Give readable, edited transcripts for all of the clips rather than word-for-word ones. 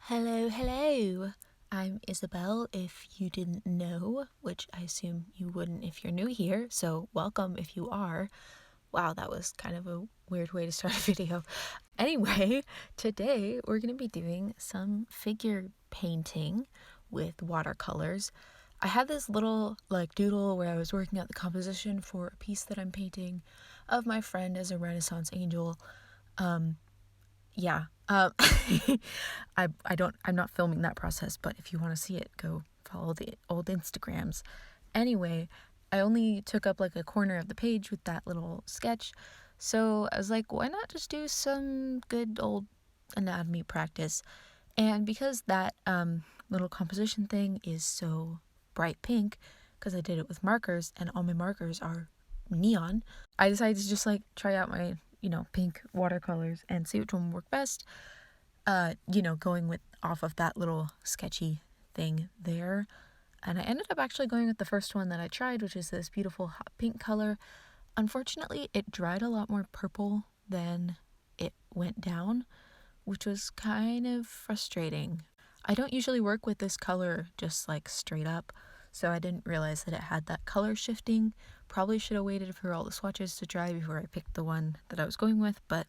Hello, hello. I'm Isabel, if you didn't know, which I assume you wouldn't if you're new here, so welcome if you are. Wow, that was kind of a weird way to start a video. Anyway, today we're going to be doing some figure painting with watercolors. I had this little doodle where I was working out the composition for a piece that I'm painting of my friend as a Renaissance angel. Yeah. I'm not filming that process, but if you want to see it, go follow the old Instagrams. Anyway, I only took up a corner of the page with that little sketch. So I was like, why not just do some good old anatomy practice? And because that little composition thing is so bright pink, because I did it with markers and all my markers are neon, I decided to just try out my pink watercolors and see which one would work best. Going with off of that little sketchy thing there. And I ended up actually going with the first one that I tried, which is this beautiful hot pink color. Unfortunately, it dried a lot more purple than it went down, which was kind of frustrating. I don't usually work with this color just straight up, so I didn't realize that it had that color shifting. Probably should have waited for all the swatches to dry before I picked the one that I was going with, but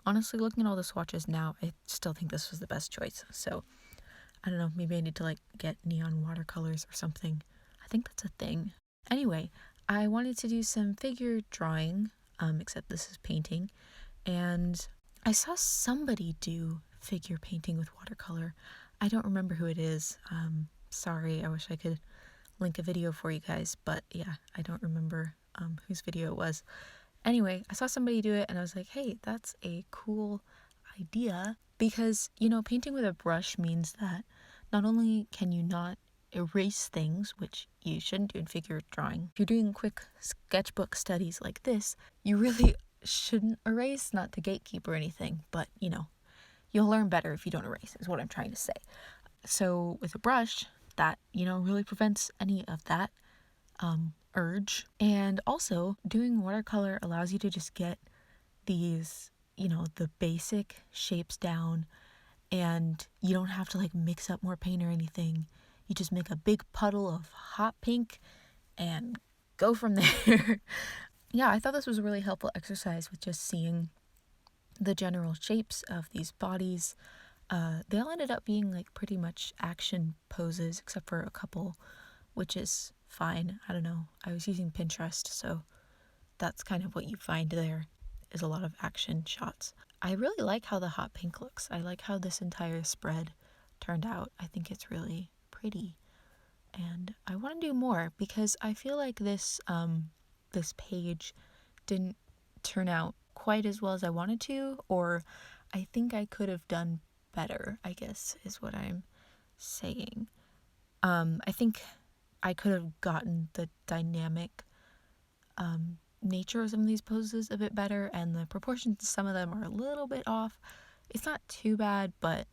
honestly, looking at all the swatches now, I still think this was the best choice. So, I don't know, maybe I need to get neon watercolors or something. I think that's a thing. Anyway, I wanted to do some figure drawing, except this is painting, and I saw somebody do figure painting with watercolor. I don't remember who it is. Sorry, I wish I could link a video for you guys, but yeah, I don't remember whose video it was. Anyway, I saw somebody do it and I was like, hey, that's a cool idea, because, painting with a brush means that not only can you not erase things, which you shouldn't do in figure drawing. If you're doing quick sketchbook studies like this, you really shouldn't erase, not to gatekeep or anything, but, you'll learn better if you don't erase, is what I'm trying to say. So with a brush, that, really prevents any of that urge. And also, doing watercolor allows you to just get these, the basic shapes down, and you don't have to mix up more paint or anything. You just make a big puddle of hot pink and go from there. Yeah, I thought this was a really helpful exercise with just seeing the general shapes of these bodies. They all ended up being pretty much action poses, except for a couple, which is fine. I don't know. I was using Pinterest, so that's kind of what you find there, is a lot of action shots. I really like how the hot pink looks. I like how this entire spread turned out. I think it's really pretty. And I want to do more because I feel like this page didn't turn out quite as well as I wanted to, or I think I could have done better, I guess is what I'm saying. I think I could have gotten the dynamic nature of some of these poses a bit better, and the proportions to some of them are a little bit off. It's not too bad, but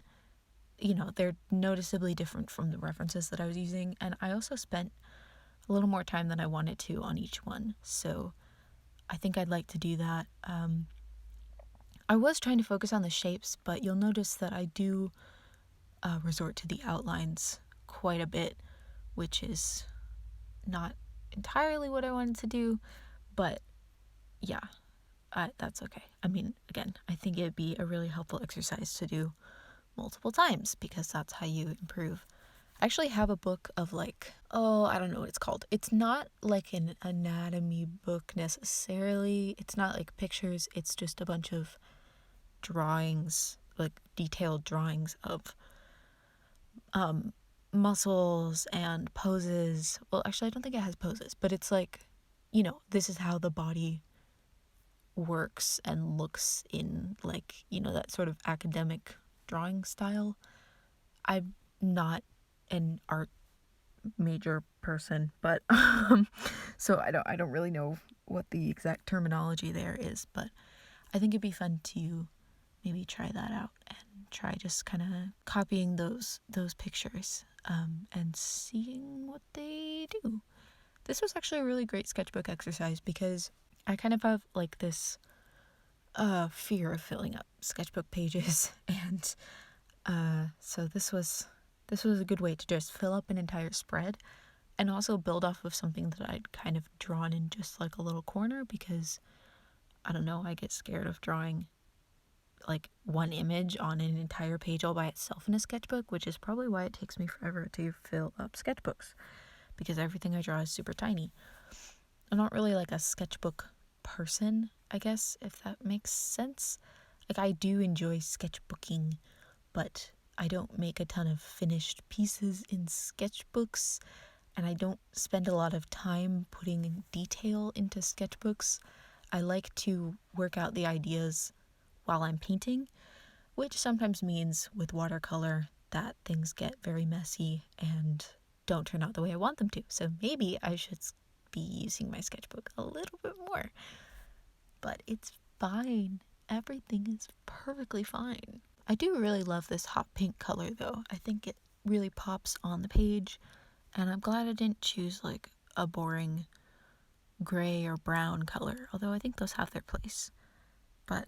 they're noticeably different from the references that I was using, and I also spent a little more time than I wanted to on each one, so I think I'd like to do that. I was trying to focus on the shapes, but you'll notice that I do resort to the outlines quite a bit, which is not entirely what I wanted to do, but yeah, that's okay. I mean, again, I think it'd be a really helpful exercise to do multiple times, because that's how you improve. I actually have a book of I don't know what it's called. It's not an anatomy book necessarily. It's not pictures. It's just a bunch of drawings, detailed drawings of muscles and poses. Well, actually, I don't think it has poses, but it's this is how the body works and looks in that sort of academic drawing style. I'm not an art major person, but so I don't really know what the exact terminology there is, but I think it'd be fun to maybe try that out and try just kind of copying those pictures and seeing what they do. This was actually a really great sketchbook exercise because I kind of have this fear of filling up sketchbook pages, and So this was a good way to just fill up an entire spread and also build off of something that I'd kind of drawn in just like a little corner, because I don't know, I get scared of drawing like one image on an entire page all by itself in a sketchbook, which is probably why it takes me forever to fill up sketchbooks, because everything I draw is super tiny. I'm not really like a sketchbook person, I guess, if that makes sense. Like, I do enjoy sketchbooking, but I don't make a ton of finished pieces in sketchbooks, and I don't spend a lot of time putting detail into sketchbooks. I like to work out the ideas while I'm painting, which sometimes means with watercolor that things get very messy and don't turn out the way I want them to. So maybe I should be using my sketchbook a little bit more. But it's fine. Everything is perfectly fine. I do really love this hot pink color though. I think it really pops on the page, and I'm glad I didn't choose like a boring gray or brown color, although I think those have their place. But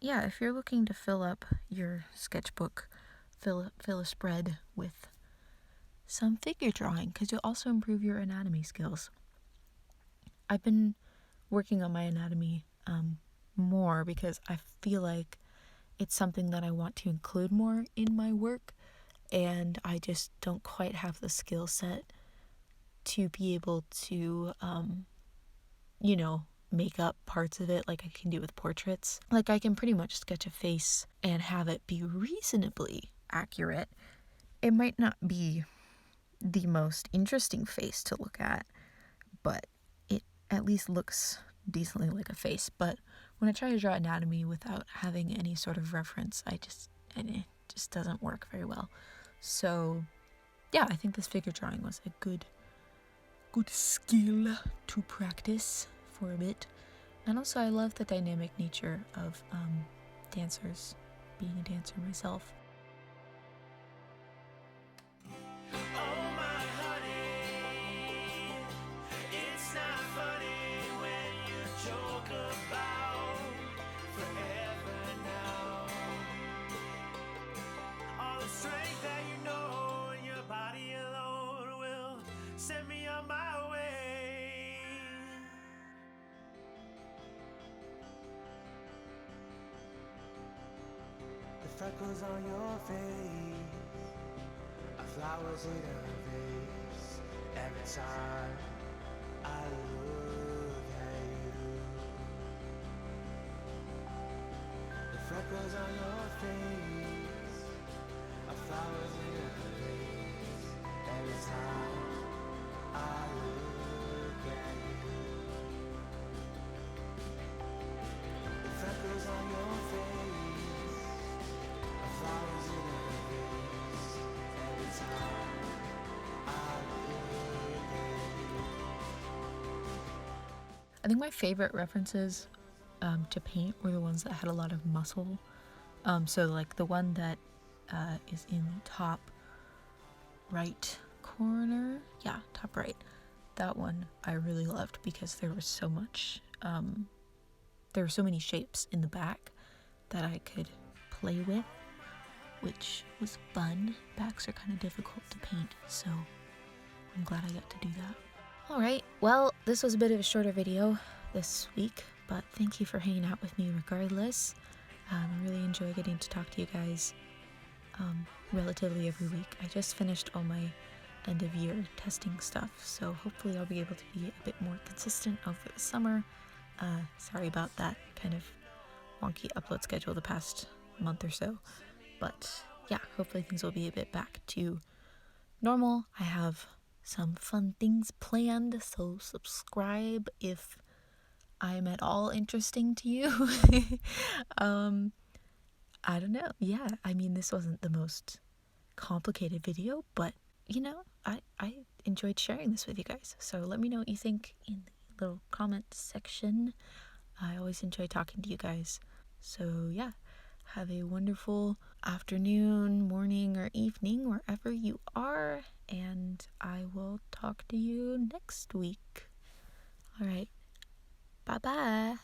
yeah, if you're looking to fill up your sketchbook, fill a spread with some figure drawing, because you'll also improve your anatomy skills. I've been working on my anatomy more because I feel like it's something that I want to include more in my work, and I just don't quite have the skill set to be able to, make up parts of it like I can do with portraits. Like, I can pretty much sketch a face and have it be reasonably accurate. It might not be the most interesting face to look at, but it at least looks decently like a face. But when I try to draw anatomy without having any sort of reference, it just doesn't work very well. So yeah, I think this figure drawing was a good skill to practice for a bit. And also I love the dynamic nature of dancers, being a dancer myself. Send me on my way. The freckles on your face are flowers in a vase. Every time I look at you, the freckles on your face are flowers in a vase. Every time I look at you, the freckles on your face are flowers in a vase. Every time I look at you. I think my favorite references to paint were the ones that had a lot of muscle. So like the one that is in the top right corner, top right, that one I really loved because there was so much there were so many shapes in the back that I could play with, which was fun. Backs are kind of difficult to paint, so I'm glad I got to do that. Alright, well, this was a bit of a shorter video this week, but thank you for hanging out with me regardless. I really enjoy getting to talk to you guys relatively every week. I just finished all my end of year testing stuff, so hopefully I'll be able to be a bit more consistent over the summer. Sorry about that kind of wonky upload schedule the past month or so, but yeah, hopefully things will be a bit back to normal. I have some fun things planned, so subscribe if I'm at all interesting to you. I don't know. Yeah, I mean, this wasn't the most complicated video, but I enjoyed sharing this with you guys. So let me know what you think in the little comment section. I always enjoy talking to you guys. So yeah, have a wonderful afternoon, morning, or evening wherever you are, and I will talk to you next week. All right, bye-bye.